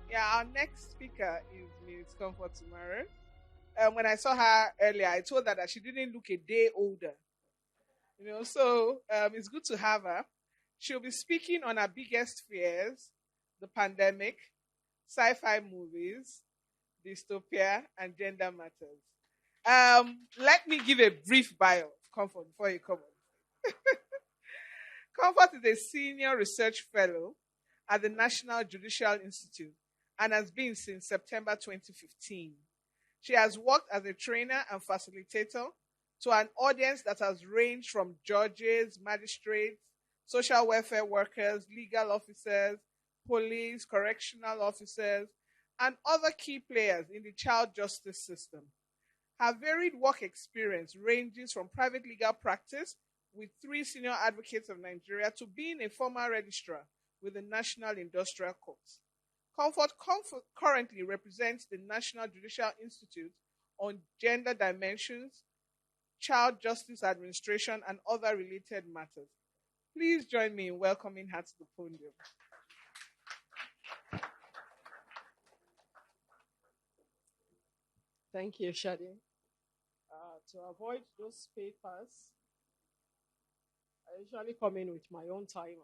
Yeah, our next speaker is Ms. Comfort tomorrow. When I saw her earlier, I told her that she didn't look a day older. So it's good to have her. She'll be speaking on her biggest fears: the pandemic, sci-fi movies, dystopia, and gender matters. Let me give a brief bio of Comfort before you come on. Comfort is a senior research fellow at the National Judicial Institute and has been since September 2015. She has worked as a trainer and facilitator to an audience that has ranged from judges, magistrates, social welfare workers, legal officers, police, correctional officers, and other key players in the child justice system. Her varied work experience ranges from private legal practice with three senior advocates of Nigeria to being a former registrar with the National Industrial Court. Comfort currently represents the National Judicial Institute on gender dimensions, child justice administration, and other related matters. Please join me in welcoming her to the podium. Thank you, Shadi. To avoid those papers, I usually come in with my own timer.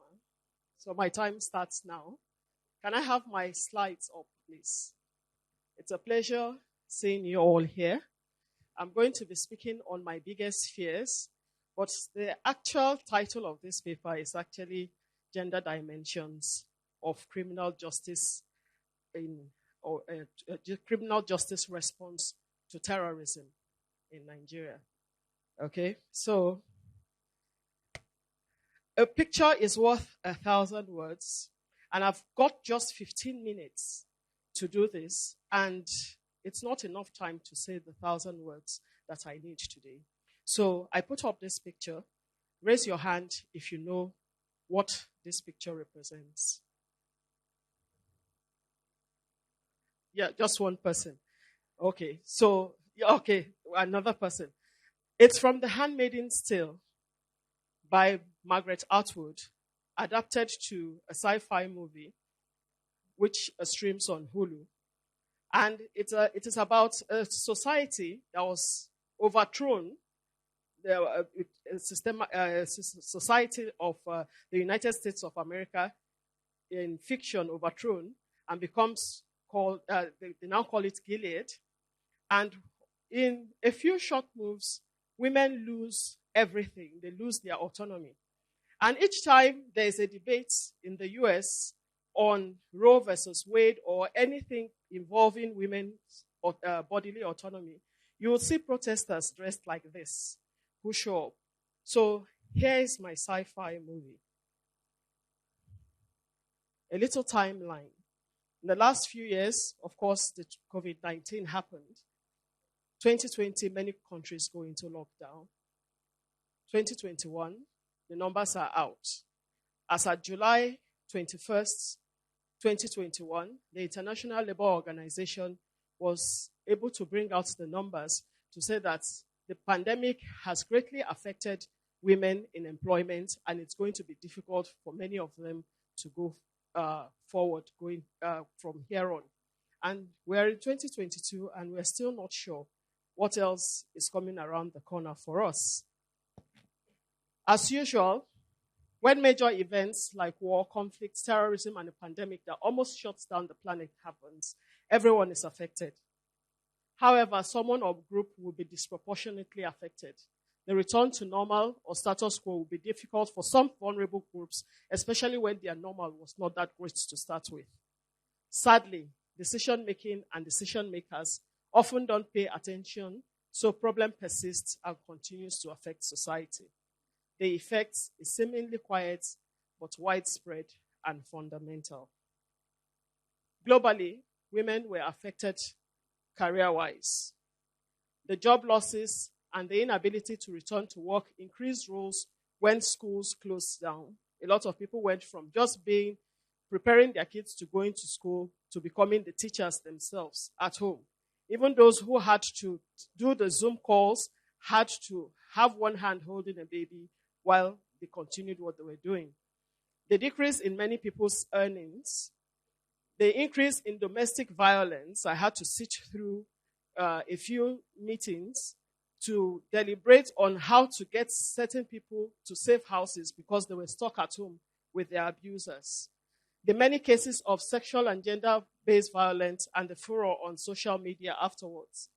So my time starts now. Can I have my slides up, please? It's a pleasure seeing you all here. I'm going to be speaking on my biggest fears, but the actual title of this paper is actually Gender Dimensions of Criminal Justice Criminal Justice Response to Terrorism in Nigeria. Okay, so a picture is worth 1,000 words, and I've got just 15 minutes to do this, and it's not enough time to say the 1,000 words that I need today. So I put up this picture. Raise your hand if you know what this picture represents. Yeah, just one person. Okay, so, another person. It's from The Handmaid's Tale by Margaret Atwood, adapted to a sci-fi movie, which streams on Hulu. And it is about a society that was overthrown, the society of the United States of America in fiction overthrown and becomes called, they now call it Gilead. And in a few short moves, women lose everything. They lose their autonomy. And each time there is a debate in the US on Roe versus Wade or anything involving women's bodily autonomy, you will see protesters dressed like this who show up. So here is my sci-fi movie. A little timeline. In the last few years, of course, the COVID-19 happened. 2020, many countries go into lockdown. 2021, the numbers are out. As at July 21st, 2021, the International Labour Organization was able to bring out the numbers to say that the pandemic has greatly affected women in employment, and it's going to be difficult for many of them to go forward, going from here on. And we're in 2022, and we're still not sure what else is coming around the corner for us. As usual, when major events like war, conflicts, terrorism, and a pandemic that almost shuts down the planet happens, everyone is affected. However, someone or group will be disproportionately affected. The return to normal or status quo will be difficult for some vulnerable groups, especially when their normal was not that great to start with. Sadly, decision-making and decision-makers often don't pay attention, so problem persists and continues to affect society. The effect is seemingly quiet, but widespread and fundamental. Globally, women were affected career-wise. The job losses and the inability to return to work increased roles when schools closed down. A lot of people went from just preparing their kids to going to school to becoming the teachers themselves at home. Even those who had to do the Zoom calls had to have one hand holding a baby while they continued what they were doing. The decrease in many people's earnings The increase in domestic violence, I had to sit through a few meetings to deliberate on how to get certain people to safe houses because they were stuck at home with their abusers. The many cases of sexual and gender-based violence and the furor on social media afterwards.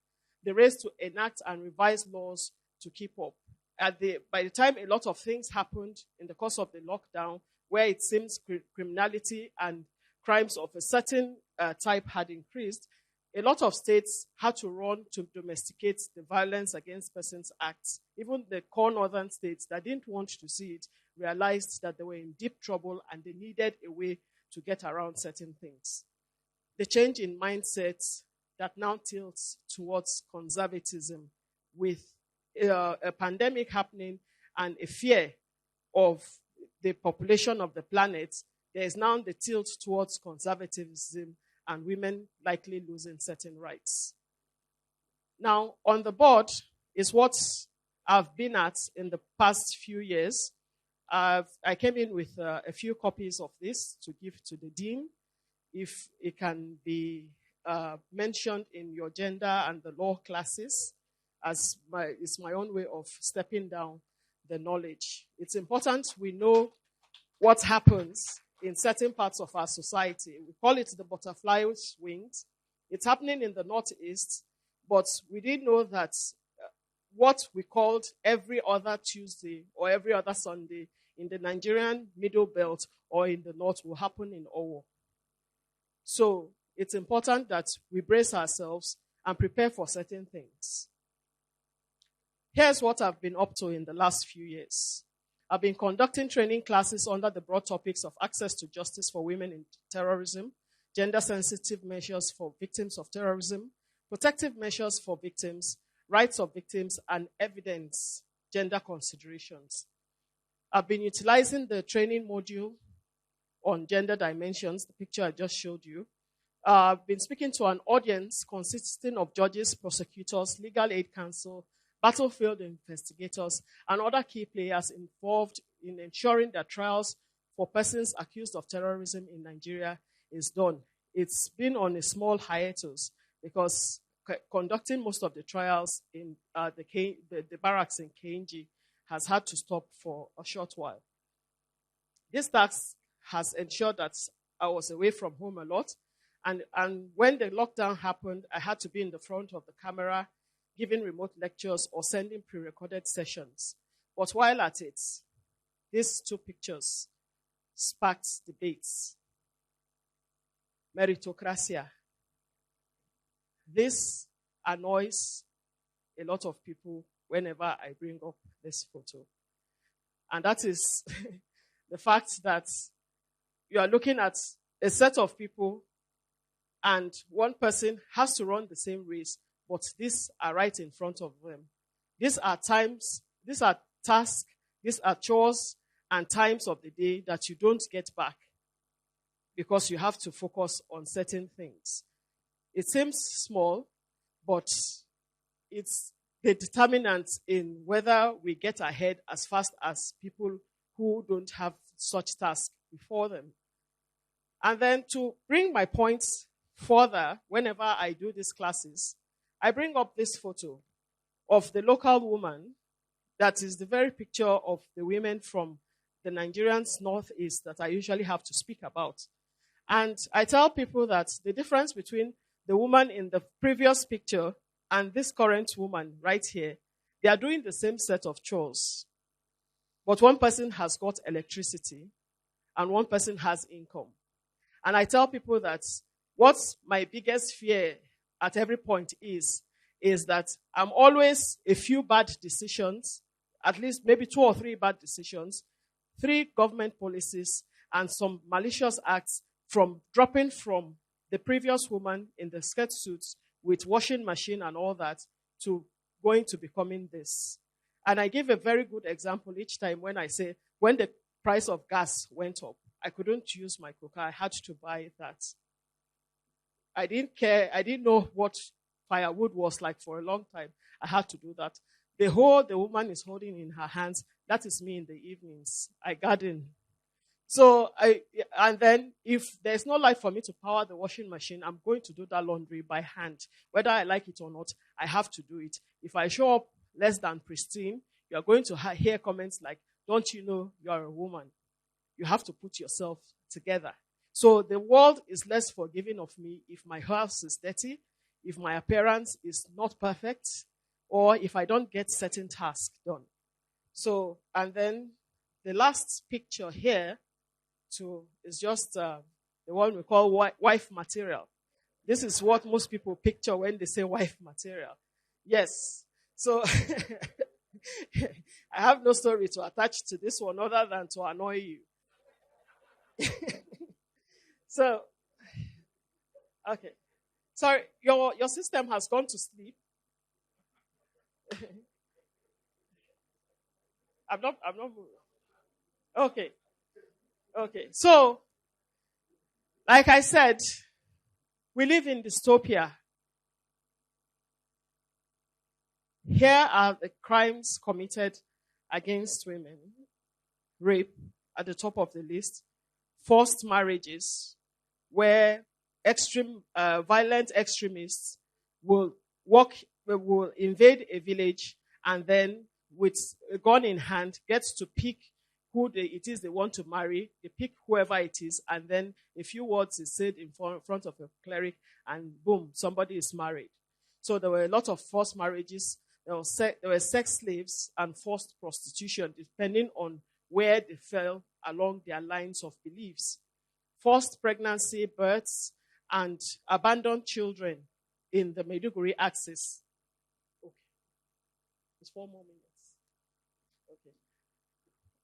The race to enact and revise laws to keep up. By the time a lot of things happened in the course of the lockdown, where it seems criminality and crimes of a certain type had increased, a lot of states had to run to domesticate the Violence Against Persons Acts. Even the core northern states that didn't want to see it realized that they were in deep trouble and they needed a way to get around certain things. The change in mindset that now tilts towards conservatism with a pandemic happening and a fear of the population of the planet, there is now the tilt towards conservatism and women likely losing certain rights. Now, on the board is what I've been at in the past few years. I came in with a few copies of this to give to the dean, if it can be mentioned in your gender and the law classes, as it's my own way of stepping down the knowledge. It's important we know what happens in certain parts of our society. We call it the butterfly's wings. It's happening in the Northeast, but we didn't know that what we called every other Tuesday or every other Sunday in the Nigerian Middle Belt or in the North will happen in Owo. So it's important that we brace ourselves and prepare for certain things. Here's what I've been up to in the last few years. I've been conducting training classes under the broad topics of access to justice for women in terrorism, gender-sensitive measures for victims of terrorism, protective measures for victims, rights of victims, and evidence gender considerations. I've been utilizing the training module on gender dimensions, the picture I just showed you. I've been speaking to an audience consisting of judges, prosecutors, legal aid counsel, battlefield investigators, and other key players involved in ensuring that trials for persons accused of terrorism in Nigeria is done. It's been on a small hiatus because conducting most of the trials in the barracks in KNG has had to stop for a short while. This task has ensured that I was away from home a lot, and when the lockdown happened, I had to be in the front of the camera giving remote lectures or sending pre-recorded sessions. But while at it, these two pictures sparked debates. Meritocracy. This annoys a lot of people whenever I bring up this photo. And that is the fact that you are looking at a set of people and one person has to run the same race, but these are right in front of them. These are tasks, these are chores and times of the day that you don't get back because you have to focus on certain things. It seems small, but it's the determinant in whether we get ahead as fast as people who don't have such tasks before them. And then to bring my points further, whenever I do these classes, I bring up this photo of the local woman that is the very picture of the women from the Nigerians Northeast that I usually have to speak about. And I tell people that the difference between the woman in the previous picture and this current woman right here, they are doing the same set of chores. But one person has got electricity and one person has income. And I tell people that what's my biggest fear at every point is that I'm always a few bad decisions, at least maybe 2 or 3 bad decisions, 3 government policies, and some malicious acts from dropping from the previous woman in the skirt suits with washing machine and all that to going to becoming this. And I give a very good example each time when I say, when the price of gas went up, I couldn't use my cooker. I had to buy that. I didn't care. I didn't know what firewood was like for a long time. I had to do that. The hoe the woman is holding in her hands, that is me in the evenings. I garden So and then if there's no light for me to power the washing machine, I'm going to do that laundry by hand. Whether I like it or not, I have to do it. If I show up less than pristine, you're going to hear comments like, don't you know you're a woman? You have to put yourself together. So the world is less forgiving of me if my house is dirty, if my appearance is not perfect, or if I don't get certain tasks done. So, and then the last picture here is just the one we call wife material. This is what most people picture when they say wife material. Yes. So I have no story to attach to this one other than to annoy you. So, okay. Sorry, your system has gone to sleep. I'm not moving. Okay. Okay. So, like I said, we live in dystopia. Here are the crimes committed against women. Rape at the top of the list. Forced marriages, where violent extremists will invade a village and then with a gun in hand gets to pick who it is they want to marry. They pick whoever it is, and then a few words is said in front of a cleric, and boom, somebody is married. So there were a lot of forced marriages. There were sex slaves and forced prostitution, depending on where they fell along their lines of beliefs. Forced pregnancy, births, and abandoned children in the Maiduguri axis. Okay. It's 4 more minutes. Okay.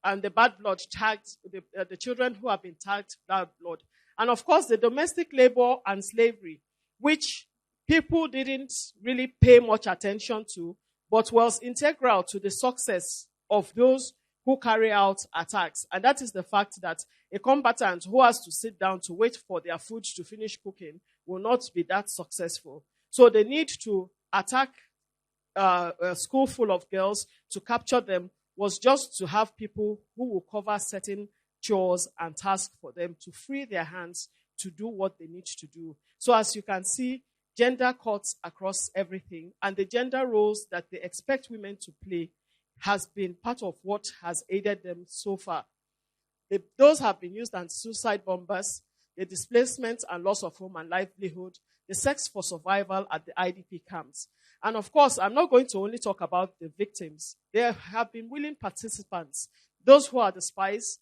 And the bad blood tagged, the children who have been tagged bad blood. And of course, the domestic labor and slavery, which people didn't really pay much attention to, but was integral to the success of those who carry out attacks. And that is the fact that a combatant who has to sit down to wait for their food to finish cooking will not be that successful. So the need to attack a school full of girls to capture them was just to have people who will cover certain chores and tasks for them to free their hands to do what they need to do. So as you can see, gender cuts across everything, and the gender roles that they expect women to play has been part of what has aided them so far. Those have been used as suicide bombers, the displacement and loss of home and livelihood, the sex for survival at the IDP camps. And of course, I'm not going to only talk about the victims. There have been willing participants, those who are the spies,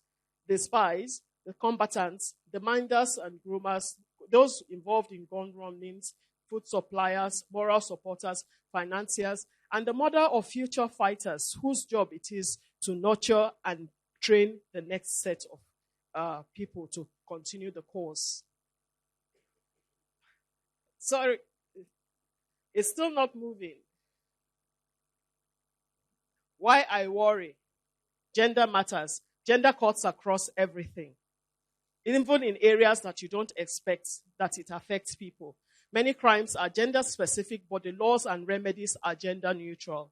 the combatants, the minders and groomers, those involved in gun runnings, food suppliers, moral supporters, financiers, and the mother of future fighters whose job it is to nurture and train the next set of people to continue the cause. Sorry, it's still not moving. Why I worry? Gender matters. Gender cuts across everything. Even in areas that you don't expect that it affects people. Many crimes are gender specific, but the laws and remedies are gender neutral.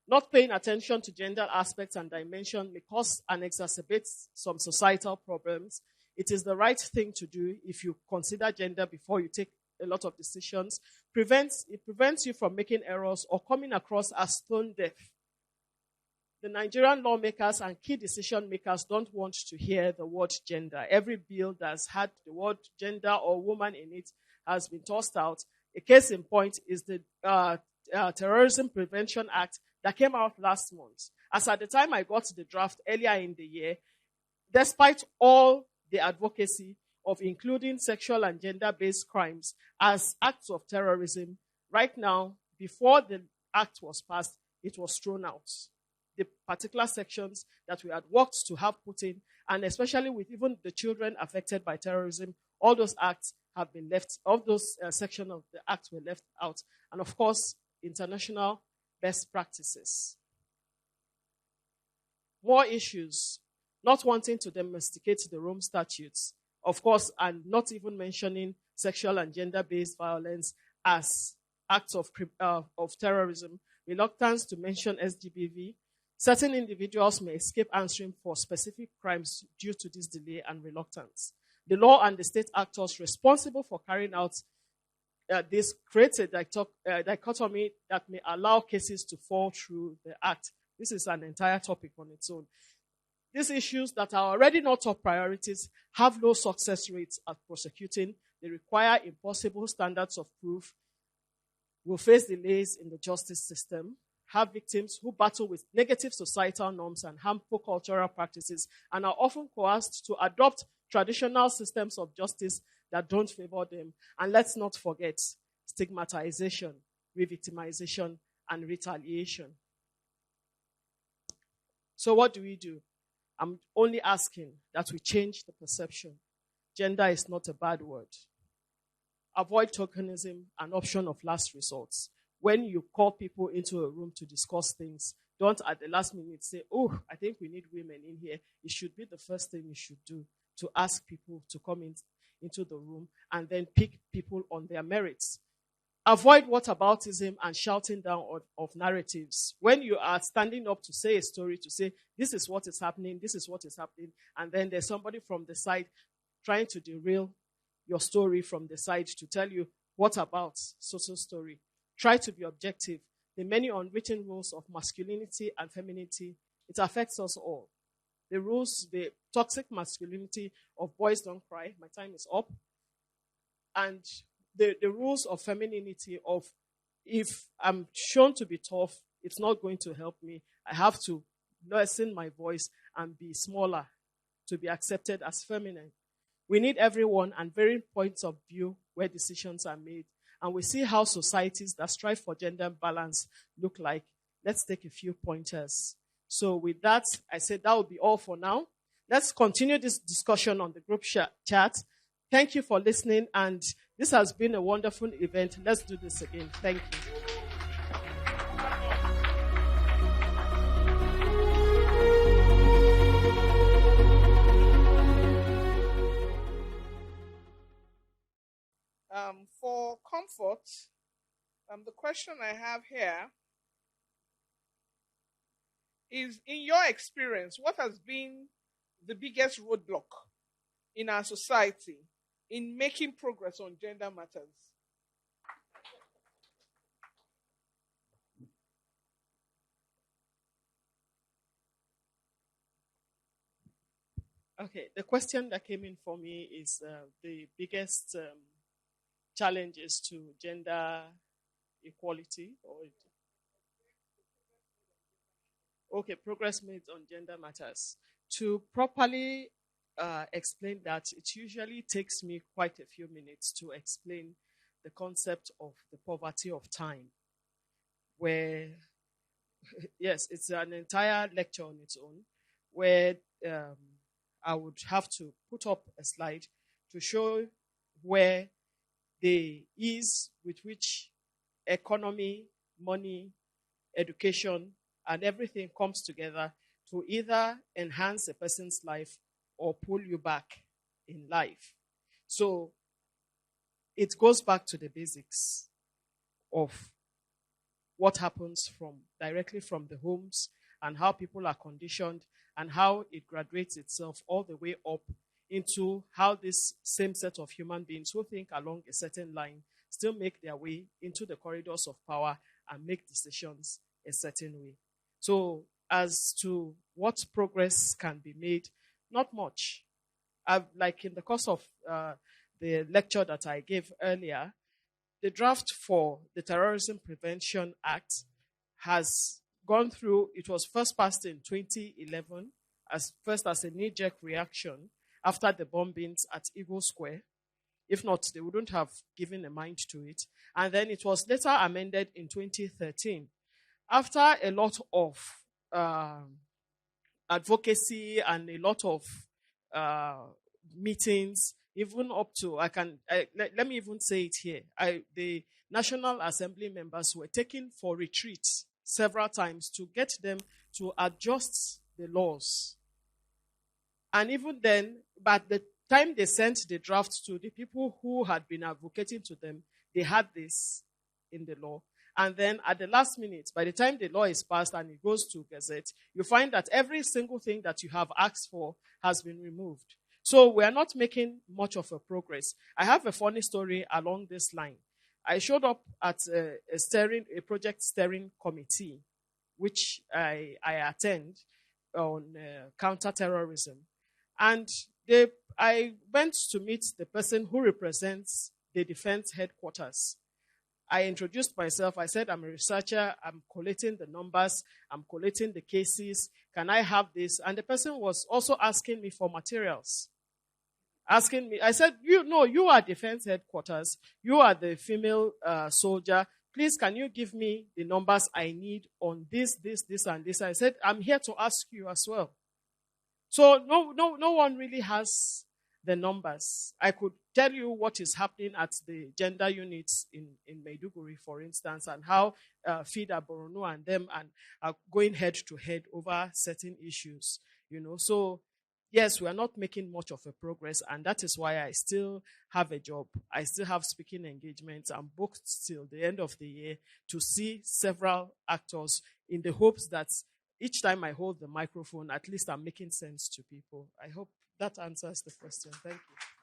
Not paying attention to gender aspects and dimension may cause and exacerbate some societal problems. It is the right thing to do if you consider gender before you take a lot of decisions. It prevents you from making errors or coming across as stone deaf. The Nigerian lawmakers and key decision makers don't want to hear the word gender. Every bill that's had the word gender or woman in it has been tossed out. A case in point is the Terrorism Prevention Act that came out last month. As at the time I got the draft earlier in the year, despite all the advocacy of including sexual and gender-based crimes as acts of terrorism, right now, before the act was passed, it was thrown out. The particular sections that we had worked to have put in, and especially with even the children affected by terrorism, all those acts have been left, all those sections of the act were left out. And of course, international best practices. More issues. Not wanting to domesticate the Rome statutes, of course, and not even mentioning sexual and gender-based violence as acts of terrorism. Reluctance to mention SGBV. Certain individuals may escape answering for specific crimes due to this delay and reluctance. The law and the state actors responsible for carrying out this creates a dichotomy that may allow cases to fall through the act. This is an entire topic on its own. These issues that are already not top priorities have low success rates at prosecuting. They require impossible standards of proof, will face delays in the justice system, have victims who battle with negative societal norms and harmful cultural practices, and are often coerced to adopt traditional systems of justice that don't favor them. And let's not forget stigmatization, re-victimization, and retaliation. So what do? I'm only asking that we change the perception. Gender is not a bad word. Avoid tokenism, an option of last resort. When you call people into a room to discuss things, don't at the last minute say, oh, I think we need women in here. It should be the first thing you should do, to ask people to come into the room and then pick people on their merits. Avoid whataboutism and shouting down of narratives. When you are standing up to say a story, to say, this is what is happening, and then there's somebody from the side trying to derail your story from the side to tell you, what about social story? Try to be objective. The many unwritten rules of masculinity and femininity, it affects us all. The rules, the toxic masculinity of boys don't cry, my time is up, and the rules of femininity of, if I'm shown to be tough, it's not going to help me. I have to lessen my voice and be smaller to be accepted as feminine. We need everyone and varying points of view where decisions are made. And we see how societies that strive for gender balance look like. Let's take a few pointers. So with that, I said that will be all for now. Let's continue this discussion on the group chat. Thank you for listening, and this has been a wonderful event. Let's do this again. Thank you. For comfort, the question I have here is, in your experience, what has been the biggest roadblock in our society in making progress on gender matters? Okay, the question that came in for me is the biggest challenges to gender equality, progress made on gender matters. To properly explain that, it usually takes me quite a few minutes to explain the concept of the poverty of time, where, yes, it's an entire lecture on its own, where I would have to put up a slide to show where the ease with which economy, money, education, and everything comes together to either enhance a person's life or pull you back in life. So it goes back to the basics of what happens directly from the homes and how people are conditioned and how it graduates itself all the way up into how this same set of human beings who think along a certain line still make their way into the corridors of power and make decisions a certain way. So as to what progress can be made, not much. Like in the course of the lecture that I gave earlier, the draft for the Terrorism Prevention Act has gone through. It was first passed in 2011 as a knee-jerk reaction after the bombings at Eagle Square. If not, they wouldn't have given a mind to it. And then it was later amended in 2013. After a lot of advocacy and a lot of meetings, even up to, let me even say it here, the National Assembly members were taken for retreats several times to get them to adjust the laws. And even then, by the time they sent the draft to the people who had been advocating to them, they had this in the law. And then at the last minute, by the time the law is passed and it goes to Gazette, you find that every single thing that you have asked for has been removed. So we are not making much of a progress. I have a funny story along this line. I showed up at a project steering committee, which I attend on counterterrorism. And I went to meet the person who represents the defense headquarters. I introduced myself. I said, I'm a researcher. I'm collating the numbers. I'm collating the cases. Can I have this? And the person was also asking me for materials. Asking me, I said, you are defense headquarters. You are the female soldier. Please, can you give me the numbers I need on this, and this? I said, I'm here to ask you as well. So no one really has the numbers. I could tell you what is happening at the gender units in Maiduguri, for instance, and how FIDA, Borno, and them are going head to head over certain issues. So yes, we are not making much of a progress, and that is why I still have a job. I still have speaking engagements. I'm booked till the end of the year to see several actors in the hopes that each time I hold the microphone, at least I'm making sense to people. I hope that answers the question. Thank you.